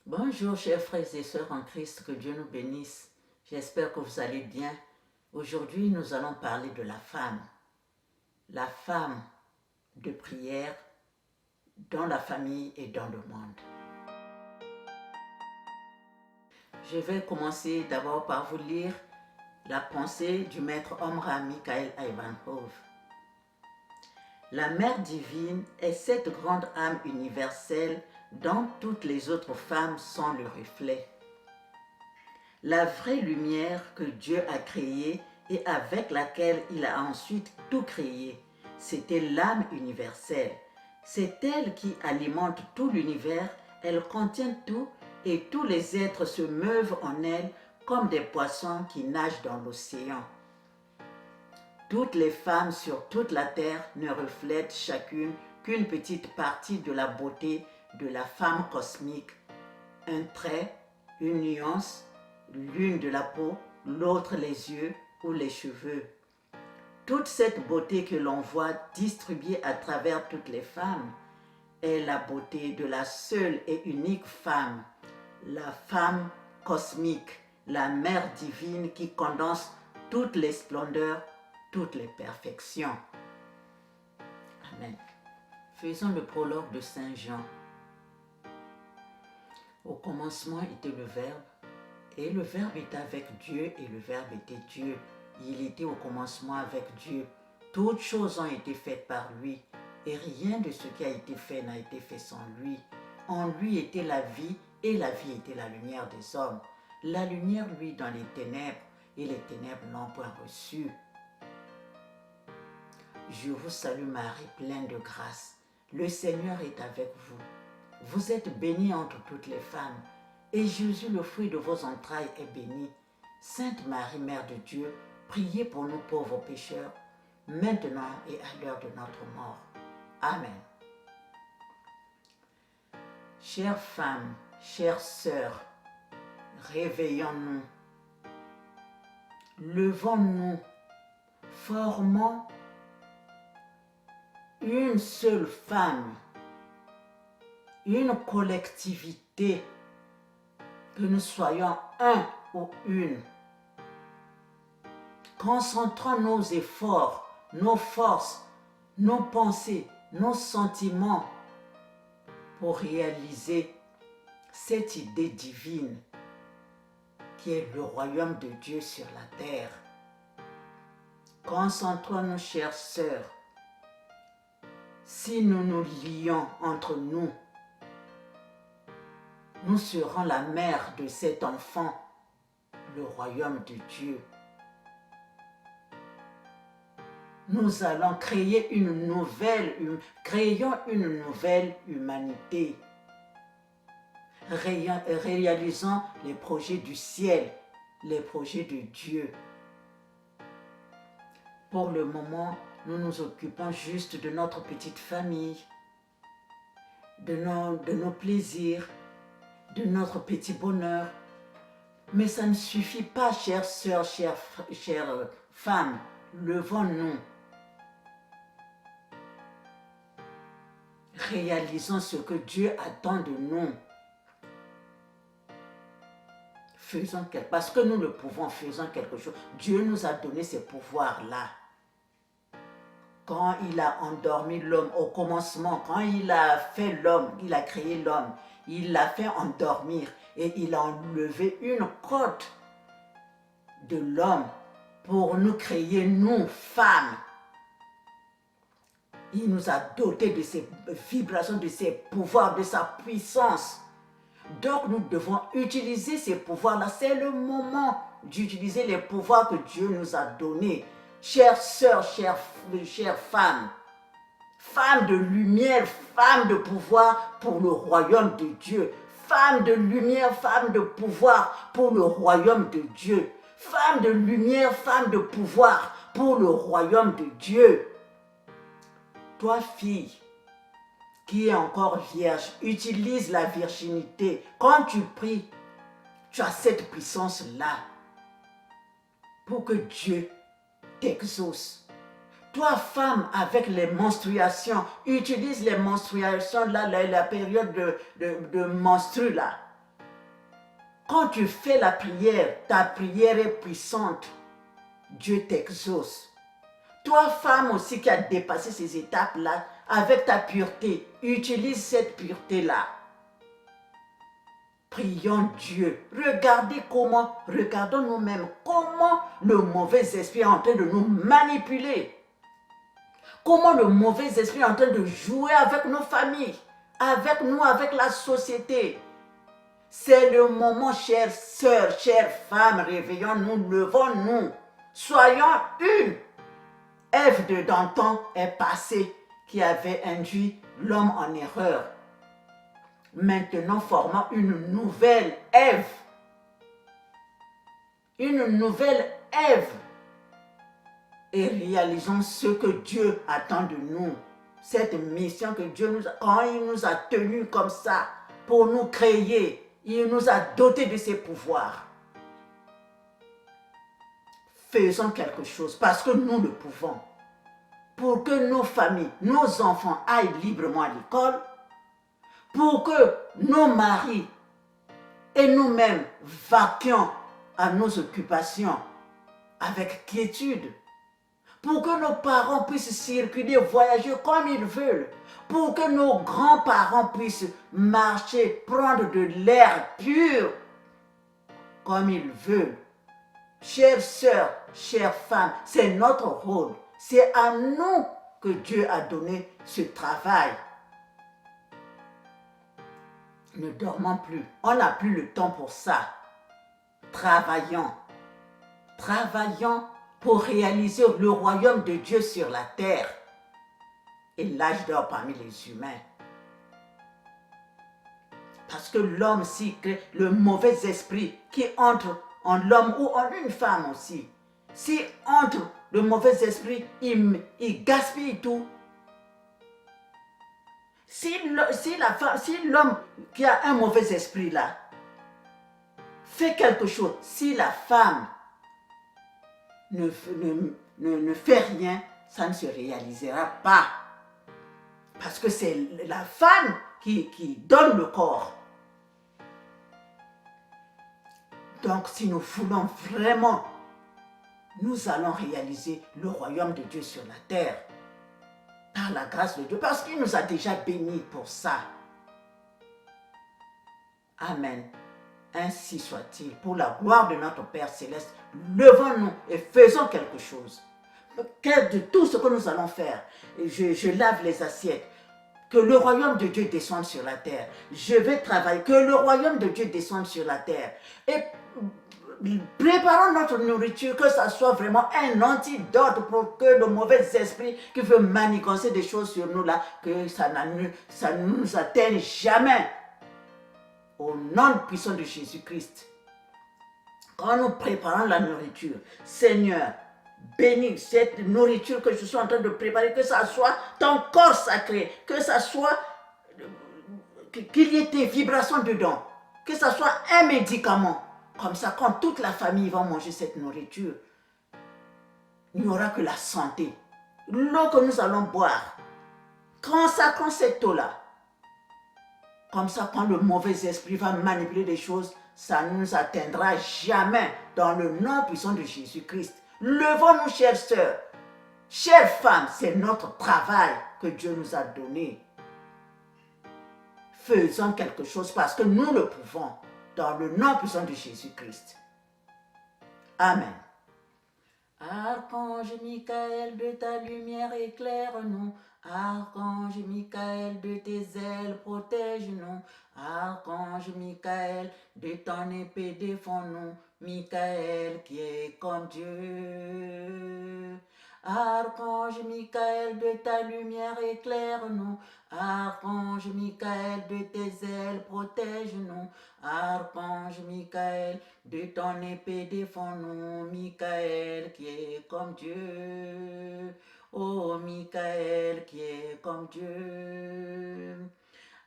Bonjour chers frères et sœurs en Christ, que Dieu nous bénisse. J'espère que vous allez bien. Aujourd'hui, nous allons parler de la femme de prière dans la famille et dans le monde. Je vais commencer d'abord par vous lire la pensée du maître Omra Michael Ivanhoe. La Mère divine est cette grande âme universelle dont toutes les autres femmes sont le reflet. La vraie lumière que Dieu a créée et avec laquelle il a ensuite tout créé, c'était l'âme universelle. C'est elle qui alimente tout l'univers, elle contient tout et tous les êtres se meuvent en elle comme des poissons qui nagent dans l'océan. Toutes les femmes sur toute la terre ne reflètent chacune qu'une petite partie de la beauté de la femme cosmique. Un trait, une nuance, l'une de la peau, l'autre les yeux ou les cheveux. Toute cette beauté que l'on voit distribuée à travers toutes les femmes est la beauté de la seule et unique femme, la femme cosmique, la mère divine qui condense toutes les splendeurs, toutes les perfections. Amen. Faisons le prologue de Saint Jean. Au commencement était le Verbe, et le Verbe était avec Dieu, et le Verbe était Dieu. Il était au commencement avec Dieu. Toutes choses ont été faites par lui, et rien de ce qui a été fait n'a été fait sans lui. En lui était la vie, et la vie était la lumière des hommes. La lumière, lui, dans les ténèbres, et les ténèbres n'ont point reçu. Je vous salue Marie, pleine de grâce. Le Seigneur est avec vous. Vous êtes bénie entre toutes les femmes, et Jésus, le fruit de vos entrailles, est béni. Sainte Marie, Mère de Dieu, priez pour nous pauvres pécheurs, maintenant et à l'heure de notre mort. Amen. Chères femmes, chères sœurs, réveillons-nous. Levons-nous, formons une seule femme, une collectivité, que nous soyons un ou une. Concentrons nos efforts, nos forces, nos pensées, nos sentiments pour réaliser cette idée divine qui est le royaume de Dieu sur la terre. Concentrons-nous, chères sœurs. Si nous nous lions entre nous, nous serons la mère de cet enfant, le royaume de Dieu. Nous allons créer créons une nouvelle humanité. Réalisons les projets du ciel, les projets de Dieu. Pour le moment, nous nous occupons juste de notre petite famille, de nos plaisirs, de notre petit bonheur. Mais ça ne suffit pas, chères sœurs, chères femmes. Levons-nous. Réalisons ce que Dieu attend de nous. Parce que nous le pouvons, faisons quelque chose. Dieu nous a donné ces pouvoirs-là. Quand il a endormi l'homme au commencement, quand il a fait l'homme, il a créé l'homme, il l'a fait endormir et il a enlevé une côte de l'homme pour nous créer, nous, femmes. Il nous a dotés de ses vibrations, de ses pouvoirs, de sa puissance. Donc nous devons utiliser ces pouvoirs-là. C'est le moment d'utiliser les pouvoirs que Dieu nous a donnés. Chères sœurs, chères femmes, femmes de lumière, femmes de pouvoir pour le royaume de Dieu. Femmes de lumière, femmes de pouvoir pour le royaume de Dieu. Femmes de lumière, femmes de pouvoir pour le royaume de Dieu. Toi, fille, qui est encore vierge, utilise la virginité. Quand tu pries, tu as cette puissance-là pour que Dieu t'exauce. Toi, femme, avec les menstruations, utilise les menstruations, là, la période de menstru, là. Quand tu fais la prière, ta prière est puissante. Dieu t'exauce. Toi, femme aussi qui a dépassé ces étapes-là, avec ta pureté, utilise cette pureté-là. Prions Dieu. Regardons nous-mêmes comment le mauvais esprit est en train de nous manipuler. Comment le mauvais esprit est en train de jouer avec nos familles, avec nous, avec la société. C'est le moment, chères sœurs, chères femmes, réveillons-nous, levons-nous. Soyons une. Ève de d'antan est passée qui avait induit l'homme en erreur. Maintenant, formons une nouvelle Ève. Une nouvelle Ève. Et réalisons ce que Dieu attend de nous. Cette mission que Dieu nous a, quand il nous a tenus comme ça, pour nous créer, il nous a dotés de ses pouvoirs. Faisons quelque chose parce que nous le pouvons. Pour que nos familles, nos enfants aillent librement à l'école, pour que nos maris et nous-mêmes vaquions à nos occupations avec quiétude, pour que nos parents puissent circuler, voyager comme ils veulent, pour que nos grands-parents puissent marcher, prendre de l'air pur comme ils veulent. Chères sœurs, chères femmes, c'est notre rôle. C'est à nous que Dieu a donné ce travail. Ne dormons plus. On n'a plus le temps pour ça. Travaillons. Travaillons pour réaliser le royaume de Dieu sur la terre. Et l'âge d'or parmi les humains. Parce que l'homme, si le mauvais esprit qui entre en l'homme ou en une femme aussi, si entre le mauvais esprit, il gaspille tout. Si l'homme qui a un mauvais esprit là fait quelque chose, si la femme ne fait rien, ça ne se réalisera pas. Parce que c'est la femme qui donne le corps. Donc si nous voulons vraiment, nous allons réaliser le royaume de Dieu sur la terre. Par la grâce de Dieu, parce qu'il nous a déjà bénis pour ça. Amen. Ainsi soit-il. Pour la gloire de notre Père Céleste, levons-nous et faisons quelque chose. De tout ce que nous allons faire, je lave les assiettes. Que le royaume de Dieu descende sur la terre. Je vais travailler. Que le royaume de Dieu descende sur la terre. Et préparons notre nourriture, que ça soit vraiment un antidote pour que le mauvais esprit qui veut manigancer des choses sur nous là, que ça ne nous atteigne jamais. Au nom puissant de Jésus-Christ. Quand nous préparons la nourriture, Seigneur, bénis cette nourriture que je suis en train de préparer, que ça soit ton corps sacré, que ça soit, qu'il y ait des vibrations dedans, que ça soit un médicament. Comme ça, quand toute la famille va manger cette nourriture, il n'y aura que la santé. L'eau que nous allons boire, consacrons cette eau-là. Comme ça, quand le mauvais esprit va manipuler des choses, ça ne nous atteindra jamais dans le nom puissant de Jésus-Christ. Levons-nous, chères sœurs, chères femmes, c'est notre travail que Dieu nous a donné. Faisons quelque chose parce que nous le pouvons. Dans le nom puissant de Jésus-Christ. Amen. Archange Michael, de ta lumière éclaire-nous. Archange Michael, de tes ailes protège-nous. Archange Michael, de ton épée défends-nous. Michael qui est comme Dieu. Archange Michael, de ta lumière éclaire-nous. Archange Michael, de tes ailes protège-nous. Archange Michael, de ton épée défends-nous. Michael qui est comme Dieu. Oh Michael qui est comme Dieu.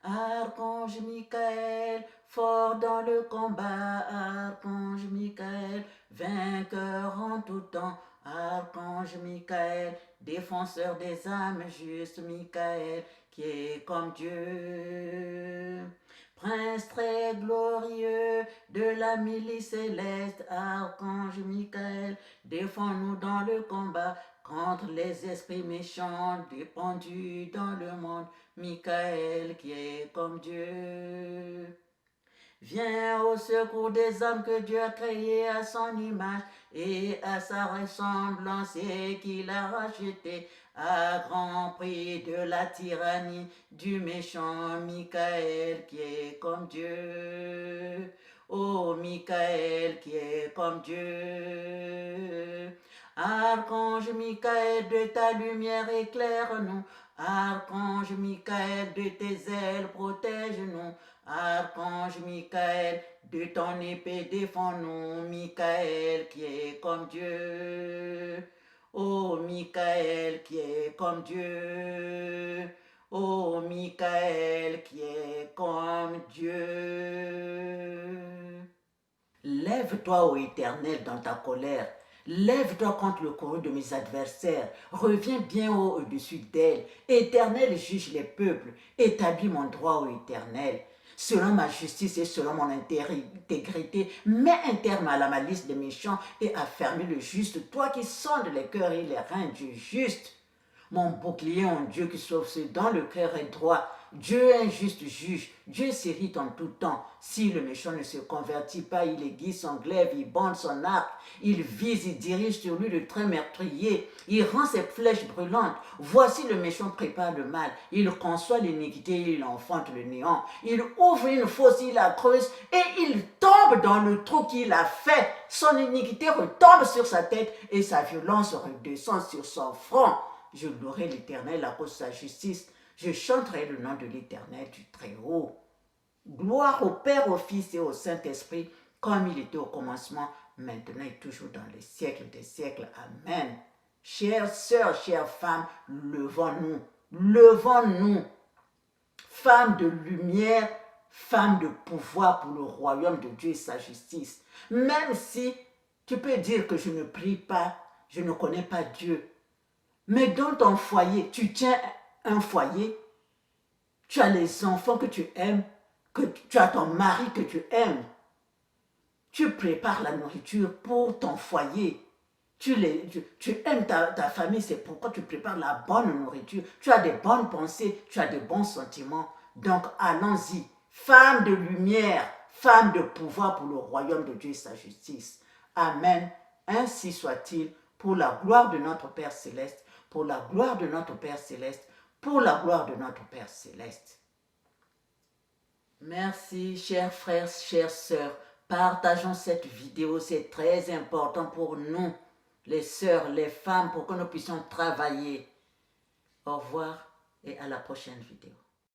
Archange Michael, fort dans le combat. Archange Michael, vainqueur en tout temps. Archange Michael, défenseur des âmes justes. Michael qui est comme Dieu. Prince très glorieux, de la milice céleste, archange Michael, défends-nous dans le combat contre les esprits méchants répandus dans le monde. Michael qui est comme Dieu. Viens au secours des hommes que Dieu a créés à son image et à sa ressemblance et qu'il a rachetés à grand prix de la tyrannie du méchant Michael qui est comme Dieu. Oh Michael qui est comme Dieu. Archange Michael, de ta lumière éclaire-nous. Archange Michael, de tes ailes protège-nous. Archange Michael, de ton épée défends-nous. Michael qui est comme Dieu. Oh Michael qui est comme Dieu. Oh Michael qui est comme Dieu. Lève-toi, ô Éternel, dans ta colère. Lève-toi contre le courroux de mes adversaires. Reviens bien haut au-dessus d'elle. Éternel, juge les peuples. Établis mon droit, ô Éternel. Selon ma justice et selon mon intégrité, mets un terme à la malice des méchants et affermis le juste, toi qui sondes les cœurs et les reins du juste. Mon bouclier, mon Dieu qui sauve ceux dont le cœur est droit. Dieu est un juste juge. Dieu s'irrite en tout temps. Si le méchant ne se convertit pas, il aiguise son glaive, il bande son arc, il vise, il dirige sur lui le trait meurtrier, il rend ses flèches brûlantes. Voici le méchant prépare le mal, il conçoit l'iniquité, il enfante le néant. Il ouvre une fosse, il la creuse et il tombe dans le trou qu'il a fait. Son iniquité retombe sur sa tête et sa violence redescend sur son front. Je louerai l'Éternel à cause de sa justice. Je chanterai le nom de l'Éternel du Très-Haut. Gloire au Père, au Fils et au Saint-Esprit, comme il était au commencement, maintenant et toujours dans les siècles des siècles. Amen. Chères sœurs, chères femmes, levons-nous. Levons-nous. Femmes de lumière, femmes de pouvoir pour le royaume de Dieu et sa justice. Même si tu peux dire que je ne prie pas, je ne connais pas Dieu, mais dans ton foyer, tu tiens un foyer, tu as les enfants que tu aimes, que tu as ton mari que tu aimes, tu prépares la nourriture pour ton foyer, tu aimes ta famille, c'est pourquoi tu prépares la bonne nourriture, tu as des bonnes pensées, tu as des bons sentiments. Donc allons-y, femme de lumière, femme de pouvoir pour le royaume de Dieu et sa justice. Amen. Ainsi soit-il, pour la gloire de notre Père Céleste, pour la gloire de notre Père Céleste, pour la gloire de notre Père Céleste. Merci, chers frères, chères sœurs. Partageons cette vidéo, c'est très important pour nous, les sœurs, les femmes, pour que nous puissions travailler. Au revoir et à la prochaine vidéo.